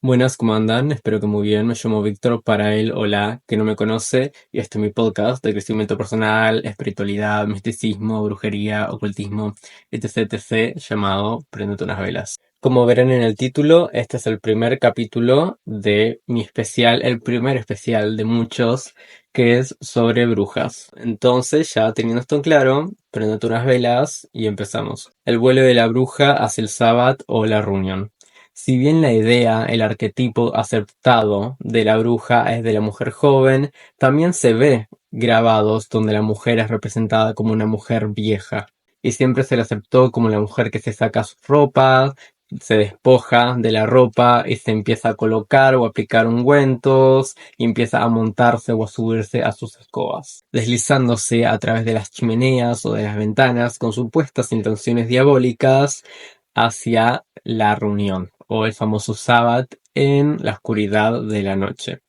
Buenas, ¿cómo andan? Espero que muy bien. Me llamo Víctor, para él, hola, que no me conoce, y este es mi podcast de crecimiento personal, espiritualidad, misticismo, brujería, ocultismo, etc, etc, llamado Préndete unas velas. Como verán en el título, este es el primer capítulo de mi especial, el primer especial de muchos, que es sobre brujas. Entonces, ya teniendo esto en claro, préndete unas velas y empezamos. El vuelo de la bruja hacia el sábado o la reunión. Si bien la idea, el arquetipo aceptado de la bruja es de la mujer joven, también se ve grabados donde la mujer es representada como una mujer vieja. Y siempre se la aceptó como la mujer que se saca sus ropas, se despoja de la ropa y se empieza a colocar o aplicar ungüentos y empieza a montarse o a subirse a sus escobas, deslizándose a través de las chimeneas o de las ventanas con supuestas intenciones diabólicas hacia la reunión o el famoso Sabbat en la oscuridad de la noche.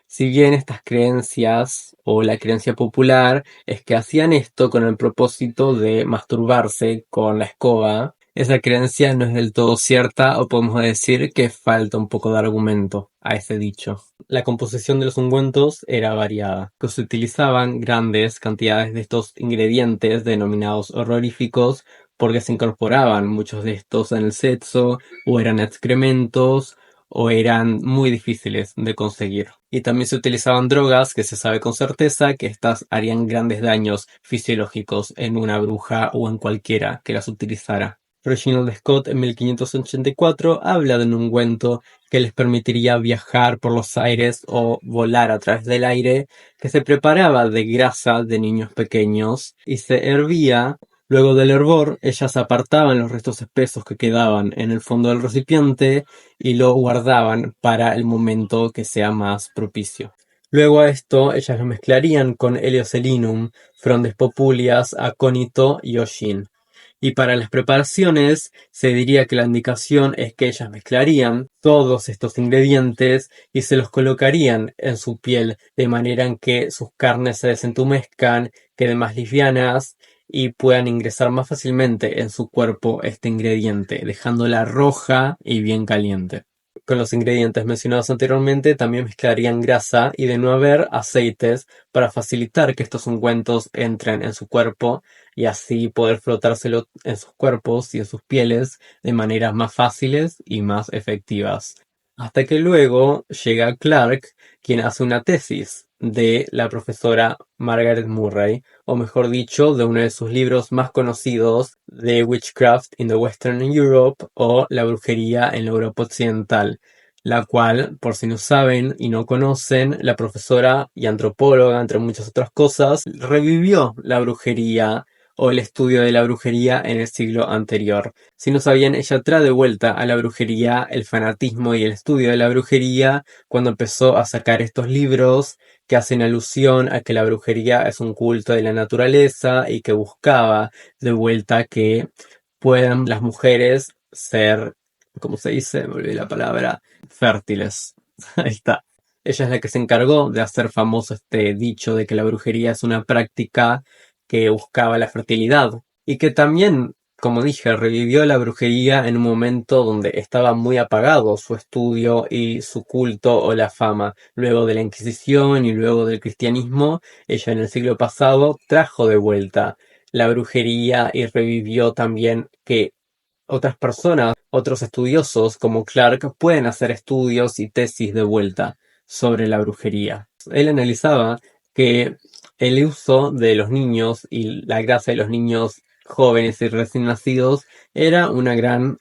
Si bien estas creencias o la creencia popular es que hacían esto con el propósito de masturbarse con la escoba, esa creencia no es del todo cierta o podemos decir que falta un poco de argumento a ese dicho. La composición de los ungüentos era variada, que se utilizaban grandes cantidades de estos ingredientes denominados horroríficos porque se incorporaban muchos de estos en el sexo o eran excrementos o eran muy difíciles de conseguir. Y también se utilizaban drogas que se sabe con certeza que estas harían grandes daños fisiológicos en una bruja o en cualquiera que las utilizara. Reginald Scott en 1584 habla de un ungüento que les permitiría viajar por los aires o volar a través del aire, que se preparaba de grasa de niños pequeños y se hervía. Luego del hervor, ellas apartaban los restos espesos que quedaban en el fondo del recipiente y lo guardaban para el momento que sea más propicio. Luego a esto, ellas lo mezclarían con Helioselinum, Frondes populias, acónito y hollín. Y para las preparaciones, se diría que la indicación es que ellas mezclarían todos estos ingredientes y se los colocarían en su piel, de manera en que sus carnes se desentumezcan, queden más livianas y puedan ingresar más fácilmente en su cuerpo este ingrediente, dejándola roja y bien caliente. Con los ingredientes mencionados anteriormente también mezclarían grasa y, de no haber, aceites para facilitar que estos ungüentos entren en su cuerpo y así poder frotárselo en sus cuerpos y en sus pieles de maneras más fáciles y más efectivas. Hasta que luego llega Clark, quien hace una tesis de la profesora Margaret Murray, o mejor dicho, de uno de sus libros más conocidos, The Witchcraft in the Western Europe, o La brujería en la Europa occidental, la cual, por si no saben y no conocen, la profesora y antropóloga, entre muchas otras cosas, revivió la brujería o el estudio de la brujería en el siglo anterior. Si no sabían, ella trae de vuelta a la brujería el fanatismo y el estudio de la brujería cuando empezó a sacar estos libros que hacen alusión a que la brujería es un culto de la naturaleza y que buscaba de vuelta que puedan las mujeres ser, ¿cómo se dice? Me olvidé la palabra, fértiles. Ahí está. Ella es la que se encargó de hacer famoso este dicho de que la brujería es una práctica que buscaba la fertilidad y que también, como dije, revivió la brujería en un momento donde estaba muy apagado su estudio y su culto o la fama. Luego de la Inquisición y luego del cristianismo, ella en el siglo pasado trajo de vuelta la brujería y revivió también que otras personas, otros estudiosos como Clark, pueden hacer estudios y tesis de vuelta sobre la brujería. Él analizaba que el uso de los niños y la grasa de los niños jóvenes y recién nacidos era una gran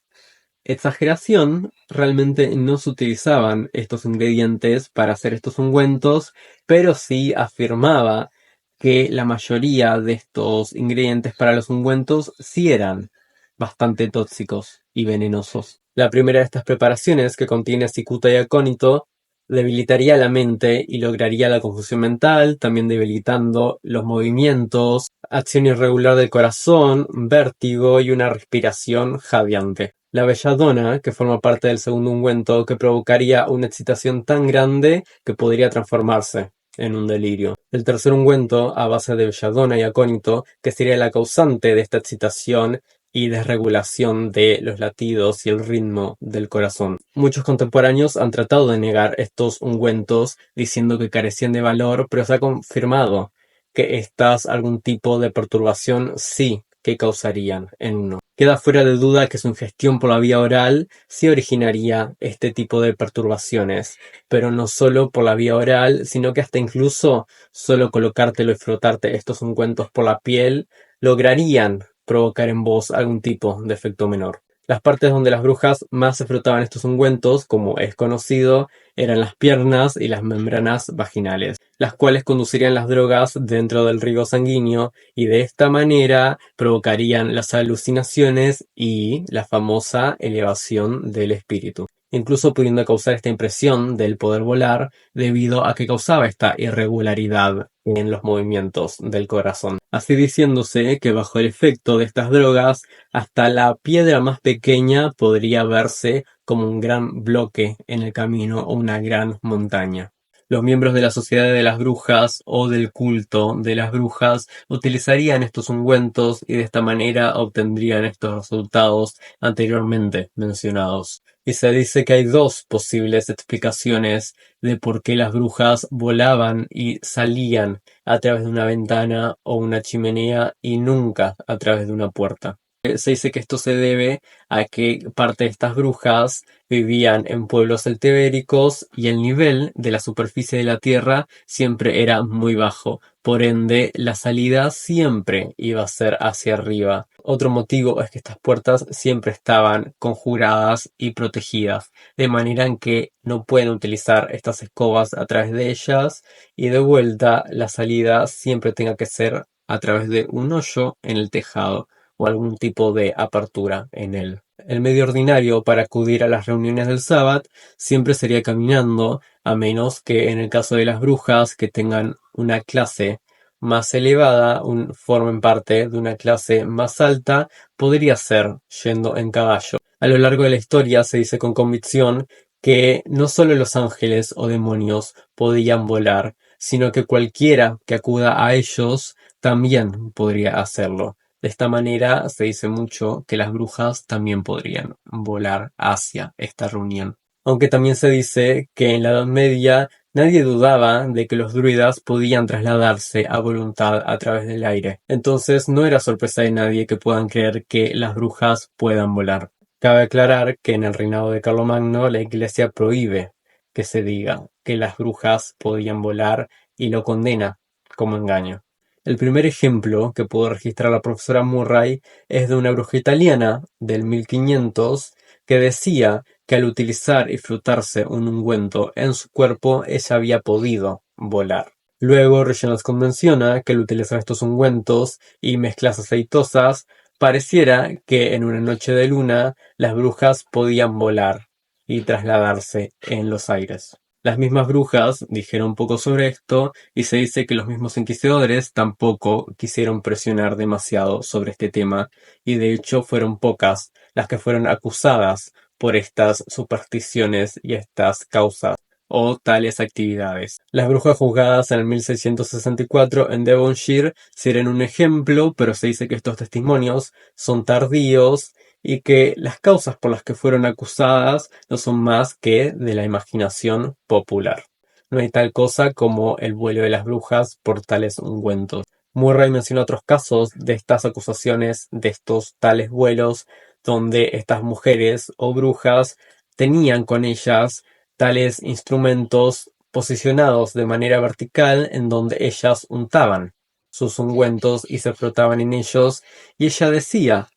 exageración. Realmente no se utilizaban estos ingredientes para hacer estos ungüentos, pero sí afirmaba que la mayoría de estos ingredientes para los ungüentos sí eran bastante tóxicos y venenosos. La primera de estas preparaciones, que contiene cicuta y acónito, debilitaría la mente y lograría la confusión mental, también debilitando los movimientos, acción irregular del corazón, vértigo y una respiración jadeante. La belladona, que forma parte del segundo ungüento, que provocaría una excitación tan grande que podría transformarse en un delirio. El tercer ungüento, a base de belladona y acónito, que sería la causante de esta excitación, y desregulación de los latidos y el ritmo del corazón. Muchos contemporáneos han tratado de negar estos ungüentos diciendo que carecían de valor, pero se ha confirmado que estas algún tipo de perturbación sí que causarían en uno. Queda fuera de duda que su ingestión por la vía oral sí originaría este tipo de perturbaciones, pero no solo por la vía oral, sino que hasta incluso solo colocártelo y frotarte estos ungüentos por la piel lograrían provocar en vos algún tipo de efecto menor. Las partes donde las brujas más se frotaban estos ungüentos, como es conocido, eran las piernas y las membranas vaginales, las cuales conducirían las drogas dentro del riego sanguíneo y de esta manera provocarían las alucinaciones y la famosa elevación del espíritu, incluso pudiendo causar esta impresión del poder volar debido a que causaba esta irregularidad en los movimientos del corazón. Así diciéndose que bajo el efecto de estas drogas, hasta la piedra más pequeña podría verse como un gran bloque en el camino o una gran montaña. Los miembros de la Sociedad de las Brujas o del culto de las brujas utilizarían estos ungüentos y de esta manera obtendrían estos resultados anteriormente mencionados. Y se dice que hay dos posibles explicaciones de por qué las brujas volaban y salían a través de una ventana o una chimenea y nunca a través de una puerta. Se dice que esto se debe a que parte de estas brujas vivían en pueblos celtibéricos y el nivel de la superficie de la tierra siempre era muy bajo, por ende la salida siempre iba a ser hacia arriba. Otro motivo es que estas puertas siempre estaban conjuradas y protegidas, de manera en que no pueden utilizar estas escobas a través de ellas y de vuelta la salida siempre tenga que ser a través de un hoyo en el tejado o algún tipo de apertura en él. El medio ordinario para acudir a las reuniones del sábado siempre sería caminando, a menos que en el caso de las brujas que tengan una clase más elevada, formen parte de una clase más alta, podría ser yendo en caballo. A lo largo de la historia se dice con convicción que no solo los ángeles o demonios podían volar, sino que cualquiera que acuda a ellos también podría hacerlo. De esta manera se dice mucho que las brujas también podrían volar hacia esta reunión. Aunque también se dice que en la Edad Media nadie dudaba de que los druidas podían trasladarse a voluntad a través del aire. Entonces no era sorpresa de nadie que puedan creer que las brujas puedan volar. Cabe aclarar que en el reinado de Carlomagno la Iglesia prohíbe que se diga que las brujas podían volar y lo condena como engaño. El primer ejemplo que pudo registrar la profesora Murray es de una bruja italiana del 1500 que decía que al utilizar y frotarse un ungüento en su cuerpo ella había podido volar. Luego Reginald menciona que al utilizar estos ungüentos y mezclas aceitosas pareciera que en una noche de luna las brujas podían volar y trasladarse en los aires. Las mismas brujas dijeron poco sobre esto y se dice que los mismos inquisidores tampoco quisieron presionar demasiado sobre este tema y de hecho fueron pocas las que fueron acusadas por estas supersticiones y estas causas o tales actividades. Las brujas juzgadas en el 1664 en Devonshire serían un ejemplo, pero se dice que estos testimonios son tardíos y que las causas por las que fueron acusadas no son más que de la imaginación popular. No hay tal cosa como el vuelo de las brujas por tales ungüentos. Murray menciona otros casos de estas acusaciones, de estos tales vuelos, donde estas mujeres o brujas tenían con ellas tales instrumentos posicionados de manera vertical en donde ellas untaban sus ungüentos y se frotaban en ellos, y ella decía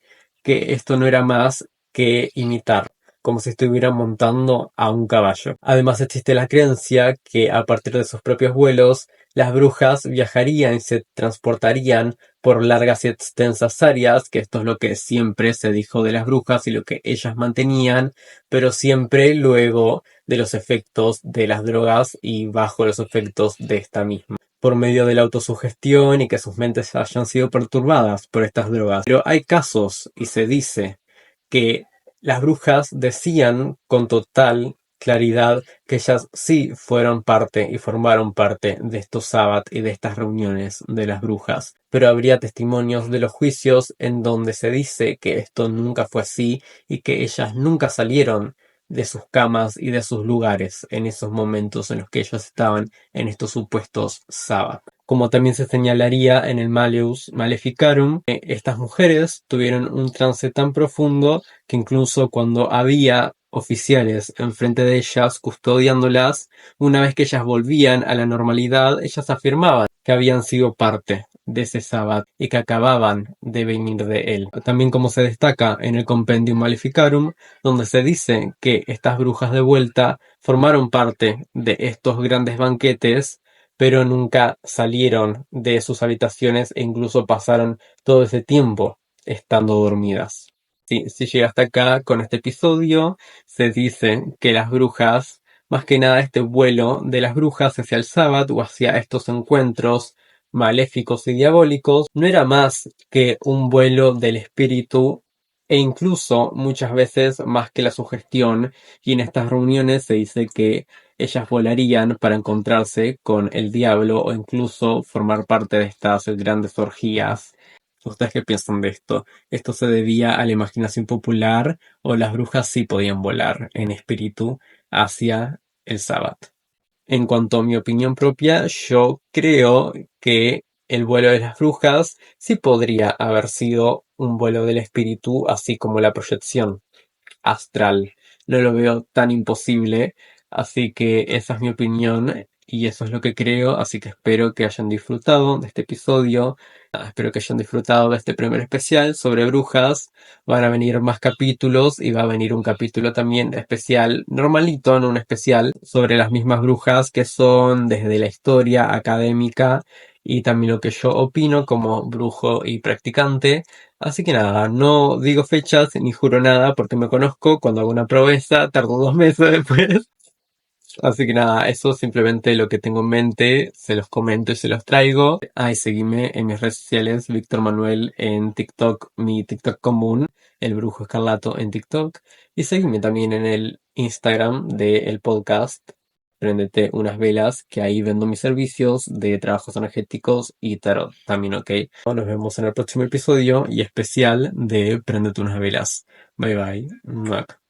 que esto no era más que imitar, como si estuvieran montando a un caballo. Además existe la creencia que a partir de sus propios vuelos, las brujas viajarían y se transportarían por largas y extensas áreas, que esto es lo que siempre se dijo de las brujas y lo que ellas mantenían, pero siempre luego de los efectos de las drogas y bajo los efectos de esta misma, por medio de la autosugestión y que sus mentes hayan sido perturbadas por estas drogas. Pero hay casos, y se dice, que las brujas decían con total claridad que ellas sí fueron parte y formaron parte de estos sábados y de estas reuniones de las brujas. Pero habría testimonios de los juicios en donde se dice que esto nunca fue así y que ellas nunca salieron de sus camas y de sus lugares en esos momentos en los que ellos estaban en estos supuestos sábados. Como también se señalaría en el Malleus Maleficarum, estas mujeres tuvieron un trance tan profundo que incluso cuando había oficiales enfrente de ellas custodiándolas, una vez que ellas volvían a la normalidad, ellas afirmaban que habían sido parte de ese sábado y que acababan de venir de él. También como se destaca en el Compendium Maleficarum, donde se dice que estas brujas de vuelta formaron parte de estos grandes banquetes, pero nunca salieron de sus habitaciones e incluso pasaron todo ese tiempo estando dormidas. Sí, si llega hasta acá con este episodio, se dice que las brujas, más que nada este vuelo de las brujas hacia el sábado o hacia estos encuentros maléficos y diabólicos, no era más que un vuelo del espíritu e incluso muchas veces más que la sugestión, y en estas reuniones se dice que ellas volarían para encontrarse con el diablo o incluso formar parte de estas grandes orgías. ¿Ustedes qué piensan de esto? ¿Esto se debía a la imaginación popular o las brujas sí podían volar en espíritu hacia el sábado? En cuanto a mi opinión propia, yo creo que el vuelo de las brujas sí podría haber sido un vuelo del espíritu, así como la proyección astral. No lo veo tan imposible, así que esa es mi opinión y eso es lo que creo, así que espero que hayan disfrutado de este episodio. Espero que hayan disfrutado de este primer especial sobre brujas. Van a venir más capítulos y va a venir un capítulo también especial, normalito, no un especial, sobre las mismas brujas que son desde la historia académica y también lo que yo opino como brujo y practicante. Así que nada, no digo fechas ni juro nada porque me conozco. Cuando hago una promesa, tardo 2 meses después. Así que nada, eso es simplemente lo que tengo en mente, se los comento y se los traigo. Y seguime en mis redes sociales, Víctor Manuel en TikTok, mi TikTok común, El Brujo Escarlato en TikTok. Y seguime también en el Instagram del podcast, Préndete unas velas, que ahí vendo mis servicios de trabajos energéticos y tarot también, ok. Nos vemos en el próximo episodio y especial de Préndete unas velas. Bye bye. Muac.